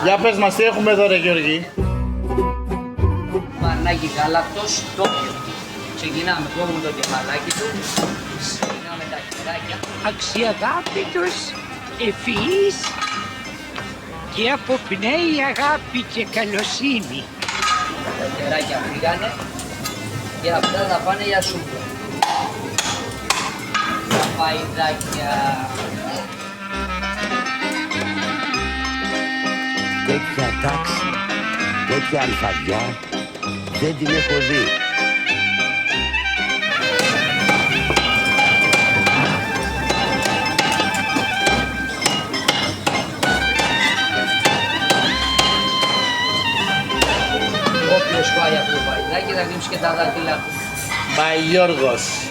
Για πες μας τι έχουμε εδώ ρε Γιώργη. Μανάκι γάλακτος, τόπιο. Ξεκινάμε, κόβουμε το κεφαλάκι του, ξεκινάμε τα χεράκια. Αξιαγάπητος, ευφυής και αποπνέει αγάπη και καλοσύνη. Τα χεράκια φύγανε και αυτά θα πάνε για σούπα. Τα παϊδάκια. Τέτοια τάξη, τέτοια αλφαδιά δεν την έχω δει. Όποιος φάει αυτό το παϊδάκι θα γλύψει και τα δάχτυλά του. Μπαϊ Γιώργος.